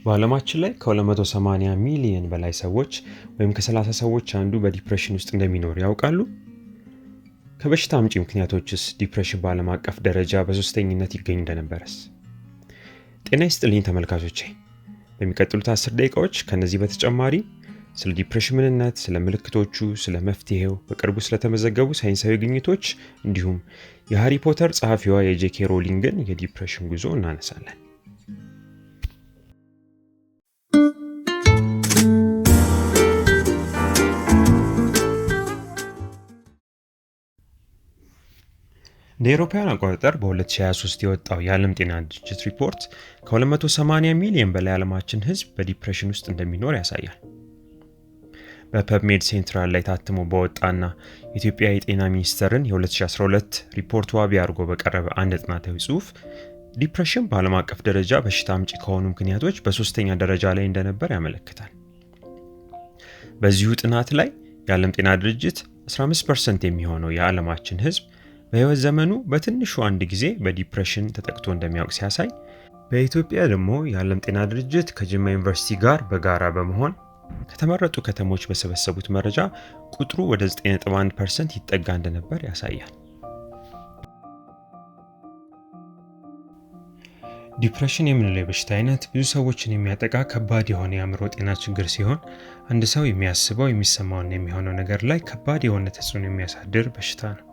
በዓለማችን ላይ ከ280 ሚሊዮን በላይ ሰዎች ወይም ከ30 ሰዎች አንዱ በዲፕሬሽን ውስጥ እንደሚኖር ያውቃሉ? ከበሽታ አምጪ ምክንያቶችስ ዲፕሬሽን በዓለም አቀፍ ደረጃ በሶስተኝነት ይገኝ እንደነበረስ? ጤና ይስጥልኝ ተመልካቾቼ። በሚቀጥሉት 10 ደቂቃዎች ከነዚህ በተጨማሪ ስለ ዲፕሬሽን ምንነት፣ ስለ ምልክቶቹ፣ ስለ መፍትሄው፣ በቅርቡ ስለተመዘገቡ ሳይንሳዊ ግኝቶች እንዲሁም የሃሪ ፖተር ጸሐፊዋ የጄኬ ሮሊንግን የዲፕሬሽን ጉዞ እናነሳለን። እንደ አውሮፓውያን አቆጣጠር በ2023 የወጣው የዓለም ጤና ድርጅት ሪፖርት ከ280 ሚሊዮን በላይ ዓለማችን ሕዝብ በዲፕሬሽን ውስጥ እንደሚኖር ያሳያል። በፐብሜድ ሴንትራል ላይ ታትሞ በወጣና የኢትዮጵያ የጤና ሚኒስቴርን የ2012 ሪፖርት ዋቢ አድርጎ በቀረበ አንድ ጥናታዊ ጽሑፍ ዲፕሬሽን በዓለም አቀፍ ደረጃ በሽታ አምጪ ከሆኑ ምክንያቶች በሶስተኛ ደረጃ ላይ እንደነበር ያመለክታል። በዚሁ ጥናት ላይ የዓለም ጤና ድርጅት 15% የሚሆነው የዓለማችን ሕዝብ በህይወት ዘመኑ በትንሹ አንድ ጊዜ በዲፕሬሽን ተጠቅቶ እንደሚያውቅ ሲያሳይ፣ በኢትዮጵያ ደግሞ የዓለም ጤና ድርጅት ከጅማ ዩኒቨርሲቲ ጋር በጋራ በመሆን ከተመረጡ ከተሞች በሰበሰቡት መረጃ ቁጥሩ ወደ 9.1% ይጠጋ እንደነበር ያሳያል። ዲፕሬሽን የምንለው የበሽታ አይነት ብዙ ሰዎችን የሚያጠቃ ከባድ የሆነ የአእምሮ ጤና ችግር ሲሆን፣ አንድ ሰው የሚያስበው የሚሰማውና የሚሆነው ነገር ላይ ከባድ የሆነ ተጽዕኖ የሚያሳድር በሽታ ነው።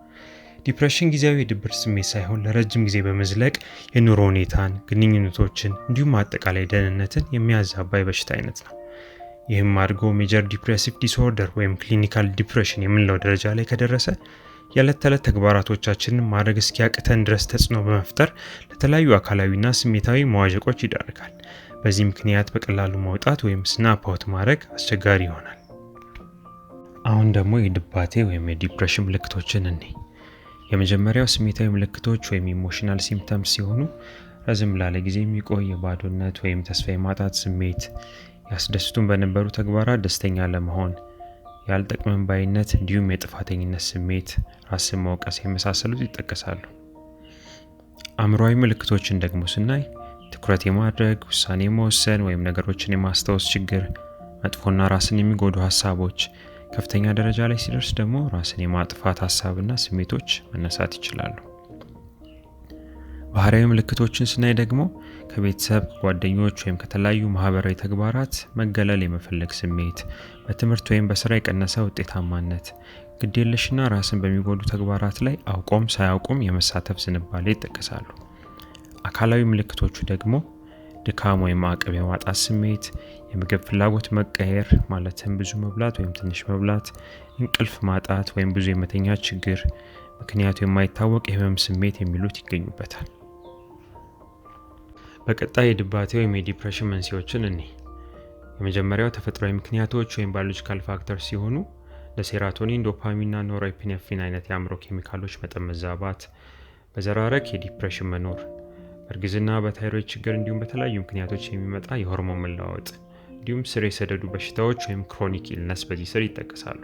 ዲፕሬሽን ጊዜያዊ የድብርት ስሜት ሳይሆን ለረጅም ጊዜ በመዝለቅ የኑሮ ሁኔታን፣ ግንኙነቶችን እንዲሁም አጠቃላይ ደህንነትን የሚያዛባ የበሽታ አይነት ነው። ይህም አድርጎ ሜጀር ዲፕሬሲቭ ዲስኦርደር ወይም ክሊኒካል ዲፕሬሽን የምንለው ደረጃ ላይ ከደረሰ የዕለት ተዕለት ተግባራቶቻችንን ማድረግ እስኪያቅተን ድረስ ተጽዕኖ በመፍጠር ለተለያዩ አካላዊና ስሜታዊ መዋዠቆች ይዳርጋል። በዚህ ምክንያት በቀላሉ መውጣት ወይም ስናፕ አውት ማድረግ አስቸጋሪ ይሆናል። አሁን ደግሞ የድባቴ ወይም የዲፕሬሽን ምልክቶችን እንይ። የመጀመሪያው ስሜታዊ ምልክቶች ወይም ኢሞሽናል ሲምፕተምስ ሲሆኑ ረዝም ላለ ጊዜ የሚቆይ የባዶነት ወይም ተስፋ የማጣት ስሜት፣ ያስደስቱን በነበሩ ተግባራት ደስተኛ ለመሆን፣ ያልጠቅመን ባይነት እንዲሁም የጥፋተኝነት ስሜት፣ ራስን መውቀስ የመሳሰሉት ይጠቀሳሉ። አእምሯዊ ምልክቶችን ደግሞ ስናይ ትኩረት የማድረግ፣ ውሳኔ መወሰን ወይም ነገሮችን የማስታወስ ችግር፣ መጥፎና ራስን የሚጎዱ ሀሳቦች፣ ከፍተኛ ደረጃ ላይ ሲደርስ ደግሞ ራስን የማጥፋት ሀሳብና ስሜቶች መነሳት ይችላሉ። ባህሪያዊ ምልክቶችን ስናይ ደግሞ ከቤተሰብ፣ ከጓደኞች ወይም ከተለያዩ ማህበራዊ ተግባራት መገለል የመፈለግ ስሜት፣ በትምህርት ወይም በስራ የቀነሰ ውጤታማነት፣ ግዴለሽና ራስን በሚጎዱ ተግባራት ላይ አውቆም ሳያውቁም የመሳተፍ ዝንባሌ ይጠቀሳሉ። አካላዊ ምልክቶቹ ደግሞ ድካም ወይም አቅም የማጣት ስሜት፣ የምግብ ፍላጎት መቀየር ማለትም ብዙ መብላት ወይም ትንሽ መብላት፣ እንቅልፍ ማጣት ወይም ብዙ የመተኛት ችግር፣ ምክንያቱ የማይታወቅ የህመም ስሜት የሚሉት ይገኙበታል። በቀጣይ የድባቴ ወይም የዲፕሬሽን መንስኤዎችን እንይ። የመጀመሪያው ተፈጥሯዊ ምክንያቶች ወይም ባዮሎጂካል ፋክተርስ ሲሆኑ ለሴራቶኒን፣ ዶፓሚንና ኖርኤፒኔፍሪን አይነት የአእምሮ ኬሚካሎች መጠን መዛባት፣ በዘራረግ የዲፕሬሽን መኖር፣ በእርግዝና፣ በታይሮይድ ችግር እንዲሁም በተለያዩ ምክንያቶች የሚመጣ የሆርሞን መለዋወጥ እንዲሁም ስር የሰደዱ በሽታዎች ወይም ክሮኒክ ኢልነስ በዚህ ስር ይጠቀሳሉ።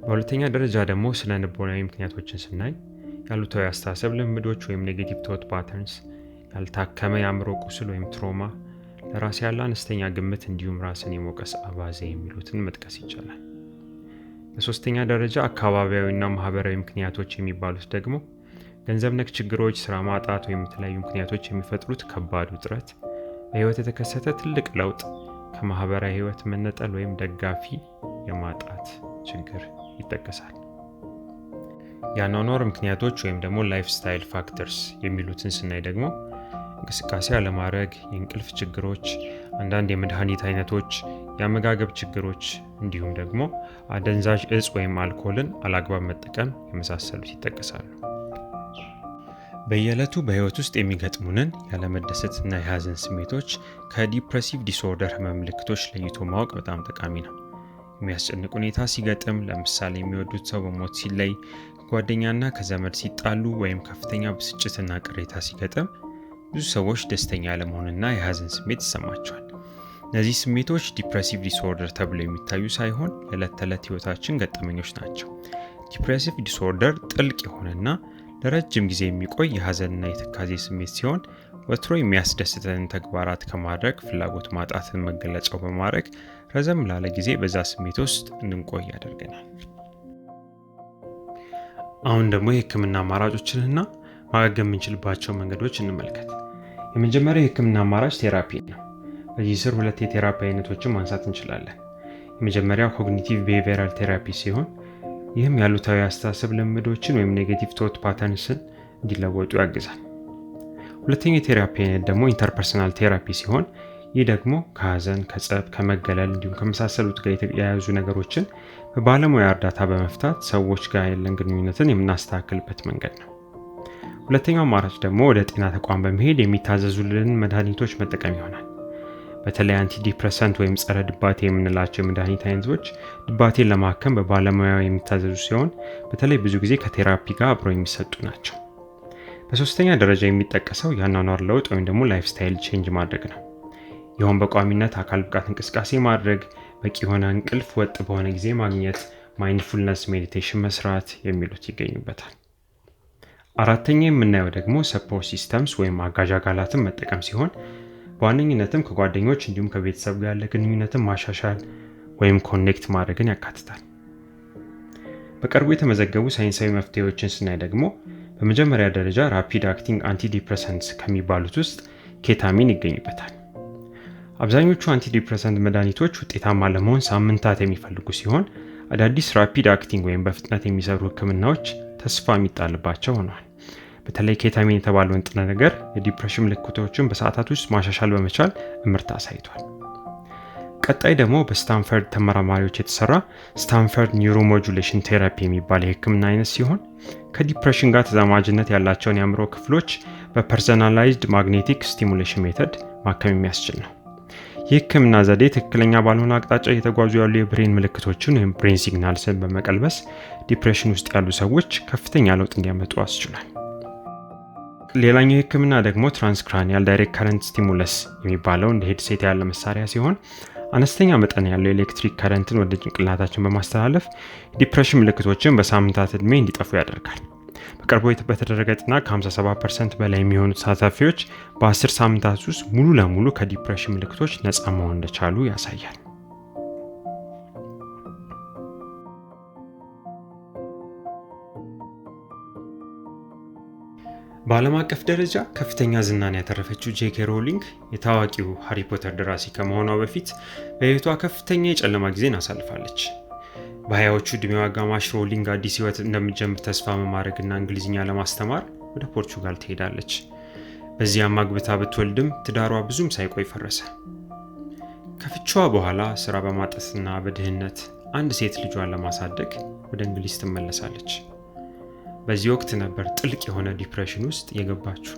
በሁለተኛ ደረጃ ደግሞ ስነ ልቦናዊ ምክንያቶችን ስናይ ያሉታዊ አስተሳሰብ ልምዶች ወይም ኔጌቲቭ ቶት ፓተርንስ፣ ያልታከመ የአእምሮ ቁስል ወይም ትሮማ፣ ለራስ ያለ አነስተኛ ግምት እንዲሁም ራስን የመውቀስ አባዜ የሚሉትን መጥቀስ ይቻላል። በሶስተኛ ደረጃ አካባቢያዊና ማህበራዊ ምክንያቶች የሚባሉት ደግሞ ገንዘብ ነክ ችግሮች፣ ስራ ማጣት ወይም የተለያዩ ምክንያቶች የሚፈጥሩት ከባድ ውጥረት፣ በህይወት የተከሰተ ትልቅ ለውጥ፣ ከማህበራዊ ህይወት መነጠል ወይም ደጋፊ የማጣት ችግር ይጠቀሳል። የአኗኗር ምክንያቶች ወይም ደግሞ ላይፍ ስታይል ፋክተርስ የሚሉትን ስናይ ደግሞ እንቅስቃሴ አለማድረግ፣ የእንቅልፍ ችግሮች፣ አንዳንድ የመድኃኒት አይነቶች፣ የአመጋገብ ችግሮች እንዲሁም ደግሞ አደንዛዥ እጽ ወይም አልኮልን አላግባብ መጠቀም የመሳሰሉት ይጠቀሳሉ። በየዕለቱ በህይወት ውስጥ የሚገጥሙንን ያለመደሰትና የሀዘን ስሜቶች ከዲፕሬሲቭ ዲስኦርደር ህመም ምልክቶች ለይቶ ማወቅ በጣም ጠቃሚ ነው። የሚያስጨንቅ ሁኔታ ሲገጥም፣ ለምሳሌ የሚወዱት ሰው በሞት ሲለይ፣ ከጓደኛና ከዘመድ ሲጣሉ ወይም ከፍተኛ ብስጭትና ቅሬታ ሲገጥም ብዙ ሰዎች ደስተኛ ያለመሆንና የሀዘን ስሜት ይሰማቸዋል። እነዚህ ስሜቶች ዲፕሬሲቭ ዲስኦርደር ተብለው የሚታዩ ሳይሆን የዕለት ተዕለት ህይወታችን ገጠመኞች ናቸው። ዲፕሬሲቭ ዲስኦርደር ጥልቅ የሆነና ለረጅም ጊዜ የሚቆይ የሀዘንና የትካዜ ስሜት ሲሆን ወትሮ የሚያስደስተን ተግባራት ከማድረግ ፍላጎት ማጣትን መገለጫው በማድረግ ረዘም ላለ ጊዜ በዛ ስሜት ውስጥ እንድንቆይ ያደርገናል። አሁን ደግሞ የህክምና አማራጮችንና ማገገም የምንችልባቸው መንገዶች እንመልከት። የመጀመሪያው የህክምና አማራጭ ቴራፒ ነው። በዚህ ስር ሁለት የቴራፒ አይነቶችን ማንሳት እንችላለን። የመጀመሪያው ኮግኒቲቭ ቢሄቪየራል ቴራፒ ሲሆን ይህም ያሉታዊ አስተሳሰብ ልምዶችን ወይም ኔጌቲቭ ቶት ፓተርንስን እንዲለወጡ ያግዛል። ሁለተኛው የቴራፒ አይነት ደግሞ ኢንተርፐርሰናል ቴራፒ ሲሆን ይህ ደግሞ ከሀዘን፣ ከጸብ፣ ከመገለል እንዲሁም ከመሳሰሉት ጋር የተያያዙ ነገሮችን በባለሙያ እርዳታ በመፍታት ሰዎች ጋር ያለን ግንኙነትን የምናስተካክልበት መንገድ ነው። ሁለተኛው አማራጭ ደግሞ ወደ ጤና ተቋም በመሄድ የሚታዘዙልን መድኃኒቶች መጠቀም ይሆናል። በተለይ አንቲዲፕረሰንት ወይም ጸረ ድባቴ የምንላቸው የመድኃኒት አይነቶች ድባቴን ለማከም በባለሙያ የሚታዘዙ ሲሆን በተለይ ብዙ ጊዜ ከቴራፒ ጋር አብረው የሚሰጡ ናቸው። በሶስተኛ ደረጃ የሚጠቀሰው የአኗኗር ለውጥ ወይም ደግሞ ላይፍ ስታይል ቼንጅ ማድረግ ነው። ይኸውም በቋሚነት አካል ብቃት እንቅስቃሴ ማድረግ፣ በቂ የሆነ እንቅልፍ፣ ወጥ በሆነ ጊዜ ማግኘት፣ ማይንድፉልነስ ሜዲቴሽን መስራት የሚሉት ይገኙበታል። አራተኛ የምናየው ደግሞ ሰፖርት ሲስተምስ ወይም አጋዥ አካላትን መጠቀም ሲሆን በዋነኝነትም ከጓደኞች እንዲሁም ከቤተሰብ ጋር ያለ ግንኙነትን ማሻሻል ወይም ኮኔክት ማድረግን ያካትታል። በቅርቡ የተመዘገቡ ሳይንሳዊ መፍትሄዎችን ስናይ ደግሞ በመጀመሪያ ደረጃ ራፒድ አክቲንግ አንቲዲፕረሰንትስ ከሚባሉት ውስጥ ኬታሚን ይገኝበታል። አብዛኞቹ አንቲዲፕረሰንት መድኃኒቶች ውጤታማ ለመሆን ሳምንታት የሚፈልጉ ሲሆን አዳዲስ ራፒድ አክቲንግ ወይም በፍጥነት የሚሰሩ ህክምናዎች ተስፋ የሚጣልባቸው ሆነዋል። በተለይ ኬታሚን የተባለው ንጥረ ነገር የዲፕሬሽን ምልክቶችን በሰዓታት ውስጥ ማሻሻል በመቻል እምርታ አሳይቷል። ቀጣይ ደግሞ በስታንፈርድ ተመራማሪዎች የተሰራ ስታንፈርድ ኒውሮሞጁሌሽን ቴራፒ የሚባል የህክምና አይነት ሲሆን ከዲፕሬሽን ጋር ተዛማጅነት ያላቸውን የአእምሮ ክፍሎች በፐርሰናላይዝድ ማግኔቲክ ስቲሙሌሽን ሜተድ ማከም የሚያስችል ነው። ይህ ህክምና ዘዴ ትክክለኛ ባልሆነ አቅጣጫ እየተጓዙ ያሉ የብሬን ምልክቶችን ወይም ብሬን ሲግናልስን በመቀልበስ ዲፕሬሽን ውስጥ ያሉ ሰዎች ከፍተኛ ለውጥ እንዲያመጡ አስችሏል። ሌላኛው ህክምና ደግሞ ትራንስክራኒያል ዳይሬክት ከረንት ስቲሙለስ የሚባለው እንደ ሄድሴት ያለ መሳሪያ ሲሆን አነስተኛ መጠን ያለው ኤሌክትሪክ ከረንትን ወደ ጭንቅላታችን በማስተላለፍ ዲፕሬሽን ምልክቶችን በሳምንታት ዕድሜ እንዲጠፉ ያደርጋል። በቅርቡ በተደረገ ጥናት ከ57% በላይ የሚሆኑ ተሳታፊዎች በ10 ሳምንታት ውስጥ ሙሉ ለሙሉ ከዲፕሬሽን ምልክቶች ነፃ መሆን እንደቻሉ ያሳያል። በዓለም አቀፍ ደረጃ ከፍተኛ ዝናን ያተረፈችው ጄኬ ሮሊንግ የታዋቂው ሃሪ ፖተር ደራሲ ከመሆኗ በፊት በህይወቷ ከፍተኛ የጨለማ ጊዜን አሳልፋለች። በሀያዎቹ ዕድሜዋ አጋማሽ ሮሊንግ አዲስ ህይወት እንደምትጀምር ተስፋ በማድረግና እንግሊዝኛ ለማስተማር ወደ ፖርቹጋል ትሄዳለች። በዚያም አግብታ ብትወልድም ትዳሯ ብዙም ሳይቆይ ፈረሰ። ከፍቻዋ በኋላ ስራ በማጣትና በድህነት አንድ ሴት ልጇን ለማሳደግ ወደ እንግሊዝ ትመለሳለች። በዚህ ወቅት ነበር ጥልቅ የሆነ ዲፕሬሽን ውስጥ የገባችው።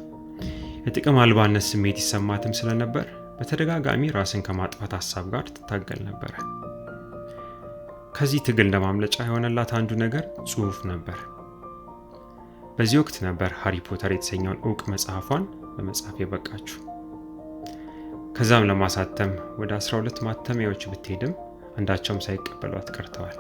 የጥቅም አልባነት ስሜት ይሰማትም ስለነበር በተደጋጋሚ ራስን ከማጥፋት ሀሳብ ጋር ትታገል ነበር። ከዚህ ትግል ለማምለጫ የሆነላት አንዱ ነገር ጽሑፍ ነበር። በዚህ ወቅት ነበር ሃሪ ፖተር የተሰኘውን ዕውቅ መጽሐፏን በመጻፍ የበቃችው። ከዛም ለማሳተም ወደ 12 ማተሚያዎች ብትሄድም አንዳቸውም ሳይቀበሏት ቀርተዋል።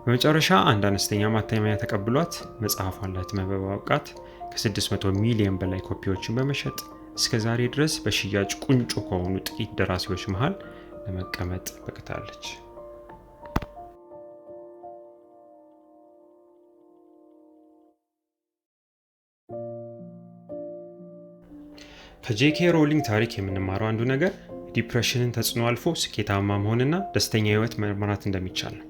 በመጨረሻ አንድ አነስተኛ ማተሚያ ተቀብሏት መጽሐፏን ለህትመት በማብቃት ከ600 ሚሊዮን በላይ ኮፒዎችን በመሸጥ እስከ ዛሬ ድረስ በሽያጭ ቁንጮ ከሆኑ ጥቂት ደራሲዎች መሃል ለመቀመጥ በቅታለች። ከጄኬ ሮሊንግ ታሪክ የምንማረው አንዱ ነገር ዲፕሬሽንን ተጽዕኖ አልፎ ስኬታማ መሆንና ደስተኛ ህይወት መምራት እንደሚቻል ነው።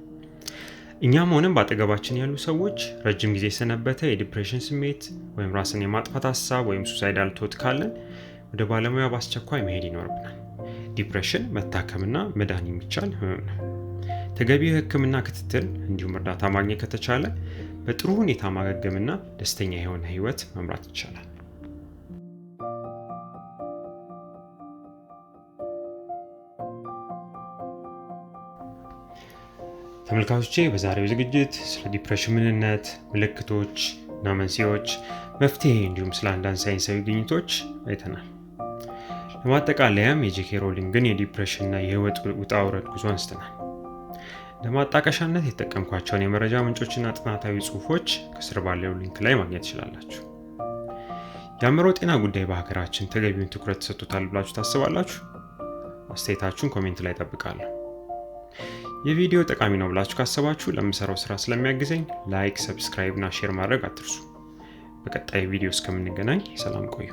እኛም ሆነን በአጠገባችን ያሉ ሰዎች ረጅም ጊዜ የሰነበተ የዲፕሬሽን ስሜት ወይም ራስን የማጥፋት ሀሳብ ወይም ሱሳይዳል ቶት ካለን ወደ ባለሙያ በአስቸኳይ መሄድ ይኖርብናል። ዲፕሬሽን መታከምና መዳን የሚቻል ህመም ነው። ተገቢው የህክምና ክትትል እንዲሁም እርዳታ ማግኘት ከተቻለ በጥሩ ሁኔታ ማገገምና ደስተኛ የሆነ ህይወት መምራት ይቻላል። ተመልካቾቼ በዛሬው ዝግጅት ስለ ዲፕሬሽን ምንነት፣ ምልክቶች እና መንስኤዎች፣ መፍትሄ እንዲሁም ስለ አንዳንድ ሳይንሳዊ ግኝቶች አይተናል። ለማጠቃለያም የጄኬ ሮሊንግን የዲፕሬሽንና የህይወት ውጣ ውረድ ጉዞ አንስተናል። ለማጣቀሻነት የተጠቀምኳቸውን የመረጃ ምንጮችና ጥናታዊ ጽሑፎች ከስር ባለው ሊንክ ላይ ማግኘት ትችላላችሁ። የአእምሮ ጤና ጉዳይ በሀገራችን ተገቢውን ትኩረት ተሰጥቶታል ብላችሁ ታስባላችሁ? አስተያየታችሁን ኮሜንት ላይ እጠብቃለሁ። ይህ ቪዲዮ ጠቃሚ ነው ብላችሁ ካሰባችሁ ለምሰራው ስራ ስለሚያግዘኝ ላይክ፣ ሰብስክራይብ እና ሼር ማድረግ አትርሱ። በቀጣይ ቪዲዮ እስከምንገናኝ ሰላም ቆዩ።